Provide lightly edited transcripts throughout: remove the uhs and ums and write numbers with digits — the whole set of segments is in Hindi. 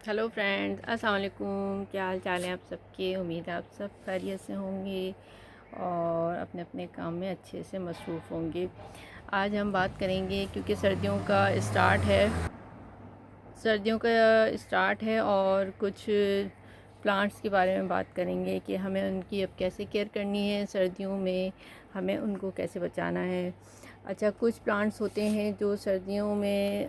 हेलो फ्रेंड्स, अस्सलाम वालेकुम। क्या हाल चाल है आप सबके। उम्मीद है आप सब खैरियत से होंगे और अपने अपने काम में अच्छे से मसरूफ़ होंगे। आज हम बात करेंगे क्योंकि सर्दियों का स्टार्ट है और कुछ प्लांट्स के बारे में बात करेंगे कि हमें उनकी अब कैसे केयर करनी है, सर्दियों में हमें उनको कैसे बचाना है। अच्छा, कुछ प्लांट्स होते हैं जो सर्दियों में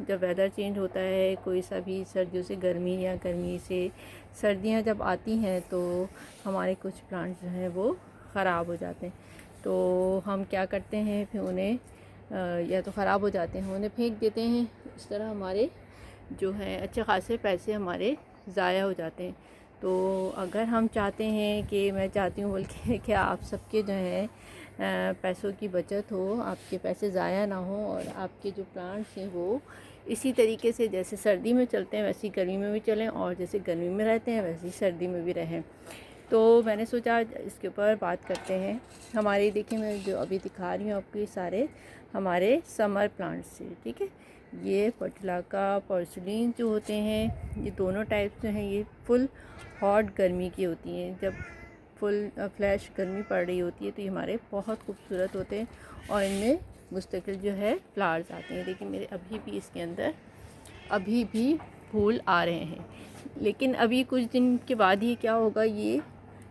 जब वेदर चेंज होता है, कोई सा भी सर्दियों से गर्मी या गर्मी से सर्दियां जब आती हैं तो हमारे कुछ प्लांट्स जो हैं वो ख़राब हो जाते हैं। तो हम क्या करते हैं, फिर उन्हें या तो ख़राब हो जाते हैं, उन्हें फेंक देते हैं। इस तरह हमारे जो है अच्छे खासे पैसे हमारे ज़ाया हो जाते हैं। तो अगर हम चाहते हैं कि मैं चाहती हूँ बल्कि कि आप सबके जो है पैसों की बचत हो, आपके पैसे ज़ाया ना हो और आपके जो प्लांट्स हैं वो इसी तरीके से जैसे सर्दी में चलते हैं वैसे गर्मी में भी चलें और जैसे गर्मी में रहते हैं वैसे ही सर्दी में भी रहें। तो मैंने सोचा आज इसके ऊपर बात करते हैं। हमारे देखिए, मैं जो अभी दिखा रही हूँ आपको, ये सारे हमारे समर प्लांट्स हैं। ठीक है, ये पोर्टुलाका, पोर्सिलीन जो होते हैं, ये दोनों टाइप जो हैं ये फुल हॉट गर्मी की होती हैं। जब फुल फ्लैश गर्मी पड़ रही होती है तो ये हमारे बहुत खूबसूरत होते हैं और इनमें मुस्तकिल जो है फ्लावर्स आते हैं। देखिए मेरे अभी भी इसके अंदर अभी भी फूल आ रहे हैं, लेकिन अभी कुछ दिन के बाद ही क्या होगा, ये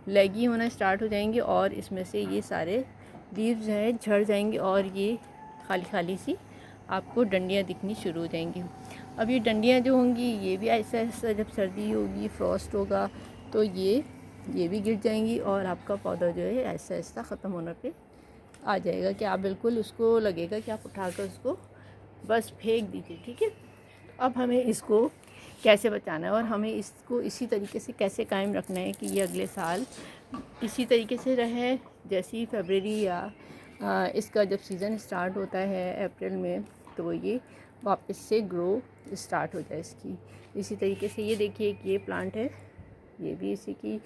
लैगी होना स्टार्ट हो जाएंगे और इसमें से ये सारे लीव्स जो हैं झड़ जाएंगे और ये खाली खाली सी आपको डंडियाँ दिखनी शुरू हो जाएंगी। अब ये डंडियाँ जो होंगी ये भी ऐसा ऐसा जब सर्दी होगी, फ्रॉस्ट होगा, तो ये भी गिर जाएंगी और आपका पौधा जो है ऐसा ऐसा ख़त्म होने पे आ जाएगा कि आप बिल्कुल उसको लगेगा कि आप उठाकर उसको बस फेंक दीजिए। ठीक है, अब हमें इसको कैसे बचाना है और हमें इसको इसी तरीके से कैसे कायम रखना है कि ये अगले साल इसी तरीके से रहे। जैसे ही फरवरी या इसका जब सीज़न स्टार्ट होता है अप्रैल में, तो ये वापस से ग्रो स्टार्ट हो जाए इसकी। इसी तरीके से ये देखिए एक ये प्लांट है, ये भी इसी की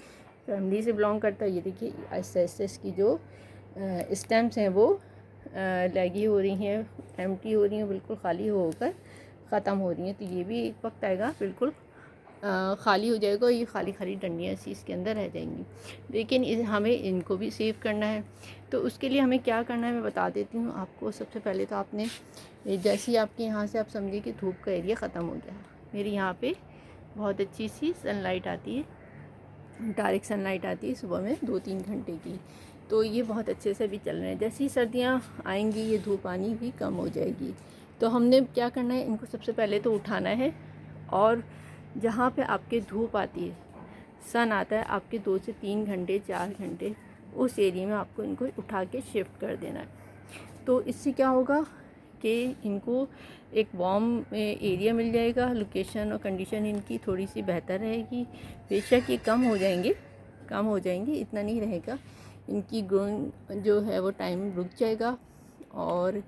फैमिली से बिलोंग करता है। ये देखिए ऐसे ऐसे इसकी जो स्टेम्स हैं वो लैगी हो रही हैं, एम्प्टी हो रही हैं, बिल्कुल खाली होकर ख़त्म हो रही हैं। तो ये भी एक वक्त आएगा बिल्कुल खाली हो जाएगा, ये खाली खाली डंडियाँ सी इसके अंदर रह जाएंगी। लेकिन हमें इनको भी सेव करना है। तो उसके लिए हमें क्या करना है मैं बता देती हूँ आपको। सबसे पहले तो आपने जैसे ही आपके यहाँ से आप समझिए कि धूप का एरिया ख़त्म हो गया, मेरे यहाँ पे बहुत अच्छी सी सनलाइट आती है, डायरेक्ट सनलाइट आती है सुबह में 2-3 घंटे की। तो ये बहुत अच्छे से भी चल रहे हैं। जैसे ही सर्दियाँ आएंगी ये धूप आनी भी कम हो जाएगी। तो हमने क्या करना है, इनको सबसे पहले तो उठाना है और जहाँ पे आपके धूप आती है, सन आता है आपके 2 से 3 घंटे 4 घंटे, उस एरिया में आपको इनको उठा के शिफ्ट कर देना है। तो इससे क्या होगा कि इनको एक वार्म एरिया मिल जाएगा, लोकेशन और कंडीशन इनकी थोड़ी सी बेहतर रहेगी। बेशक ये कम हो जाएंगी, इतना नहीं रहेगा। इनकी ग्रोइंग जो है वो टाइम रुक जाएगा और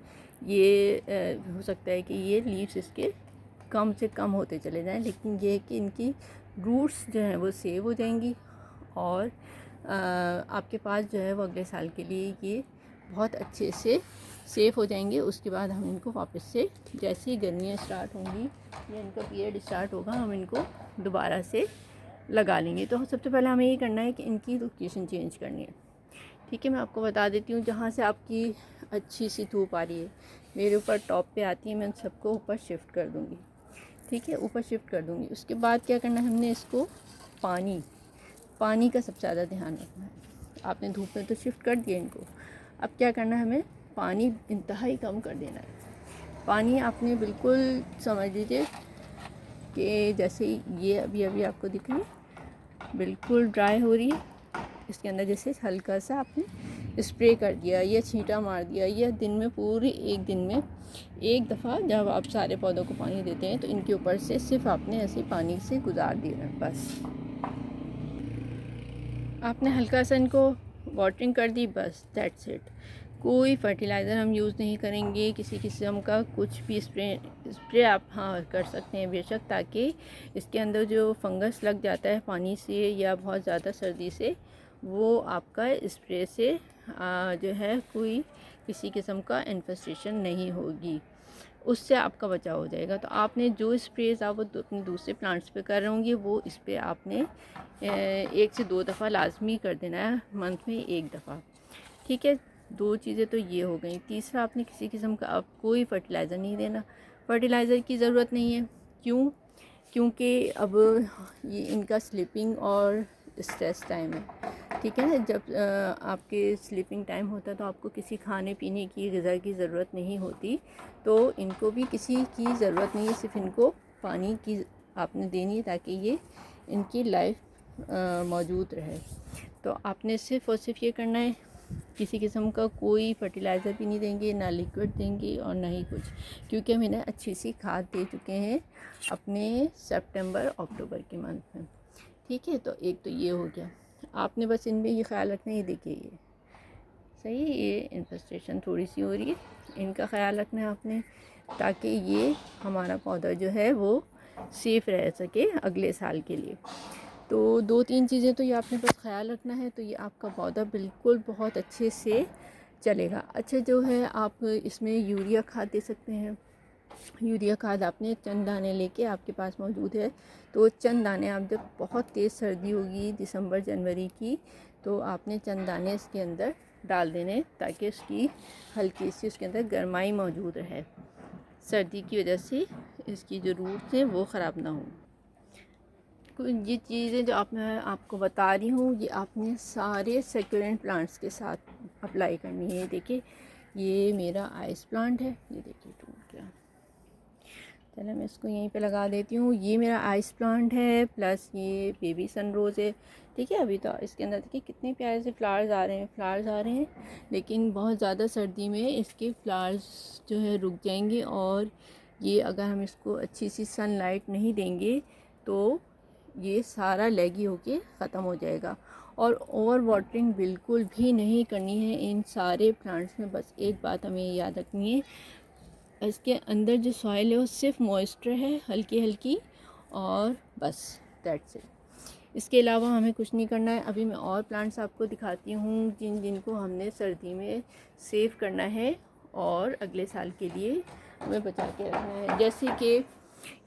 ये हो सकता है कि ये लीव्स इसके कम से कम होते चले जाएं, लेकिन ये है कि इनकी रूट्स जो हैं वो सेव हो जाएंगी और आपके पास जो है वो अगले साल के लिए ये बहुत अच्छे से सेफ़ हो जाएंगे। उसके बाद हम इनको वापस से जैसे ही गर्मियाँ स्टार्ट होंगी या इनका पीरियड स्टार्ट होगा, हम इनको दोबारा से लगा लेंगे। तो सबसे पहले हमें ये करना है कि इनकी लोकेशन चेंज करनी है। ठीक है, मैं आपको बता देती हूँ जहाँ से आपकी अच्छी सी धूप आ रही है, मेरे ऊपर टॉप पे आती है, मैं उन सबको ऊपर शिफ्ट कर दूँगी। ठीक है, ऊपर शिफ्ट कर दूँगी। उसके बाद क्या करना है, हमने इसको पानी का सबसे ज़्यादा ध्यान रखना है। आपने धूप में तो शिफ्ट कर दिया इनको, अब क्या करना है, हमें पानी इंतहाई कम कर देना है। पानी आपने बिल्कुल समझ लीजिए कि जैसे ये अभी अभी आपको दिख रही है बिल्कुल ड्राई हो रही है, इसके अंदर जैसे हल्का सा आपने स्प्रे कर दिया या छींटा मार दिया, या दिन में पूरी एक दिन में एक दफ़ा जब आप सारे पौधों को पानी देते हैं तो इनके ऊपर से सिर्फ आपने ऐसे पानी से गुजार दिया, बस आपने हल्का सा इनको वाटरिंग कर दी, बस दैट्स इट। कोई फर्टिलाइज़र हम यूज़ नहीं करेंगे, किसी किस्म का कुछ भी स्प्रे आप हाँ कर सकते हैं बेशक, ताकि इसके अंदर जो फंगस लग जाता है पानी से या बहुत ज़्यादा सर्दी से, वो आपका स्प्रे से जो है कोई किसी किस्म का इन्फेस्टेशन नहीं होगी। उससे आपका बचाव हो जाएगा। तो आपने जो स्प्रेज आप अपने दूसरे प्लांट्स पे कर रहे होंगे वो इस पर आपने 1 से 2 दफ़ा लाजमी कर देना है, मंथ में 1 दफ़ा। ठीक है, 2 चीज़ें तो ये हो गई। तीसरा, आपने किसी किस्म का अब कोई फर्टिलाइज़र नहीं देना, फर्टिलाइज़र की ज़रूरत नहीं है। क्यों? क्योंकि अब ये इनका स्लीपिंग और स्ट्रेस टाइम है। ठीक है ना, जब आपके स्लीपिंग टाइम होता है तो आपको किसी खाने पीने की ग़िज़ा की ज़रूरत नहीं होती, तो इनको भी किसी की ज़रूरत नहीं है, सिर्फ इनको पानी की आपने देनी है ताकि ये इनकी लाइफ मौजूद रहे। तो आपने सिर्फ़ और सिर्फ ये करना है, किसी किस्म का कोई फर्टिलाइज़र भी नहीं देंगे, ना लिक्विड देंगे और ना ही कुछ, क्योंकि हम इन्हें अच्छी सी खाद दे चुके हैं अपने सितंबर अक्टूबर के मंथ में। ठीक है, तो एक तो ये हो गया। आपने बस इनमें ये ख्याल रखना है, ये देखिए ये सही है, ये इन्फेस्टेशन थोड़ी सी हो रही है, इनका ख्याल रखना है आपने, ताकि ये हमारा पौधा जो है वो सेफ़ रह सके अगले साल के लिए। तो 2-3 चीज़ें तो ये आपने बस ख्याल रखना है, तो ये आपका पौधा बिल्कुल बहुत अच्छे से चलेगा। अच्छा, जो है आप इसमें यूरिया खाद दे सकते हैं। यूरिया खाद आपने चंद दाने लेके, आपके पास मौजूद है तो चंद दाने, आप जब बहुत तेज़ सर्दी होगी दिसंबर जनवरी की, तो आपने चंद दाने इसके अंदर डाल देने ताकि उसकी हल्की सी उसके अंदर गर्माई मौजूद रहे, सर्दी की वजह से इसकी जो रूट्स हैं वो ख़राब ना हो। ये चीज़ें जो मैं आपको बता रही हूँ, ये आपने सारे सेक्युलेंट प्लांट्स के साथ अप्लाई करनी है। देखिए ये मेरा आइस प्लांट है, ये देखिए टूट गया, चलो मैं इसको यहीं पे लगा देती हूँ। ये मेरा आइस प्लांट है, प्लस ये बेबी सनरोज़ है। ठीक है, अभी तो इसके अंदर देखिए कितने प्यारे से फ्लावर्स आ रहे हैं, लेकिन बहुत ज़्यादा सर्दी में इसके फ्लावर्स जो है रुक जाएंगे, और ये अगर हम इसको अच्छी सी सनलाइट नहीं देंगे तो ये सारा लेगी होके ख़त्म हो जाएगा। और ओवर वाटरिंग बिल्कुल भी नहीं करनी है इन सारे प्लांट्स में। बस एक बात हमें याद रखनी है, इसके अंदर जो सॉइल है वो सिर्फ मॉइस्चर है, हल्की हल्की, और बस दैट्स इट। इसके अलावा हमें कुछ नहीं करना है। अभी मैं और प्लांट्स आपको दिखाती हूँ जिनको हमने सर्दी में सेव करना है और अगले साल के लिए हमें बचा के रखना है। जैसे कि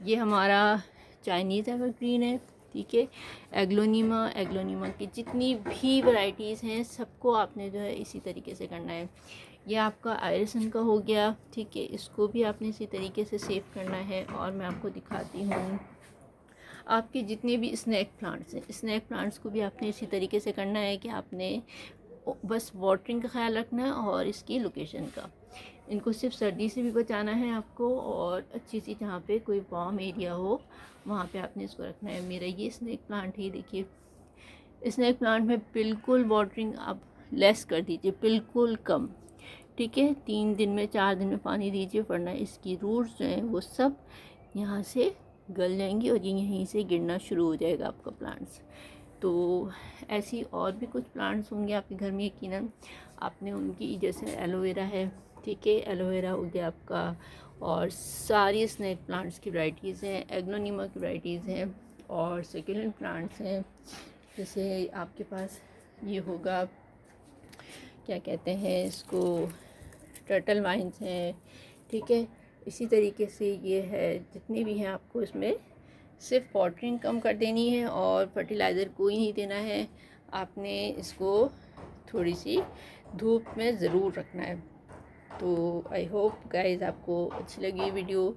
ये हमारा चाइनीज़ एवरग्रीन है। ठीक है, एग्लोनीमा की जितनी भी वैरायटीज़ हैं सबको आपने जो है इसी तरीके से करना है। ये आपका आयरसन का हो गया। ठीक है, इसको भी आपने इसी तरीके से सेव करना है। और मैं आपको दिखाती हूँ आपके जितने भी स्नैक प्लांट्स हैं, स्नैक प्लांट्स को भी आपने इसी तरीके से करना है कि आपने बस वाटरिंग का ख्याल रखना है और इसकी लोकेशन का। इनको सिर्फ सर्दी से भी बचाना है आपको, और अच्छी सी जहाँ पे कोई वार्म एरिया हो वहाँ पे आपने इसको रखना है। मेरा ये स्नैक प्लांट ही देखिए, स्नैक प्लांट में बिल्कुल वाटरिंग आप लेस कर दीजिए, बिल्कुल कम। ठीक है, 3 दिन में 4 दिन में पानी दीजिए, वरना इसकी रूट्स जो हैं वो सब यहाँ से गल जाएंगी और ये यहीं से गिरना शुरू हो जाएगा आपका प्लांट्स। तो ऐसी और भी कुछ प्लांट्स होंगे आपके घर में यकीनन, आपने उनकी, जैसे एलोवेरा है। ठीक है, एलोवेरा हो गया आपका, और सारी स्नैक प्लांट्स की वैरायटीज़ हैं, एग्लोनीमा की वैरायटीज़ हैं, और सेक्युलेंट प्लांट्स हैं। जैसे आपके पास ये होगा, क्या कहते हैं इसको, टर्टल वाइन्स हैं। ठीक है, इसी तरीके से ये है, जितने भी हैं आपको इसमें सिर्फ वाटरिंग कम कर देनी है और फर्टिलाइज़र कोई नहीं देना है। आपने इसको थोड़ी सी धूप में ज़रूर रखना है। तो आई होप गाइज़ आपको अच्छी लगी वीडियो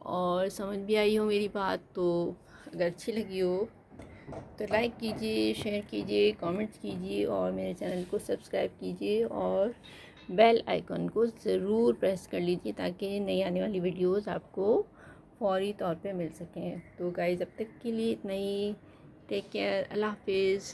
और समझ भी आई हो मेरी बात। तो अगर अच्छी लगी हो तो लाइक कीजिए, शेयर कीजिए, कमेंट्स कीजिए, और मेरे चैनल को सब्सक्राइब कीजिए, और बेल आइकन को ज़रूर प्रेस कर लीजिए ताकि नई आने वाली वीडियोस आपको फौरी तौर पे मिल सकें। तो गाइज़ अब तक के लिए इतना ही। टेक केयर, अल्लाह हाफिज़।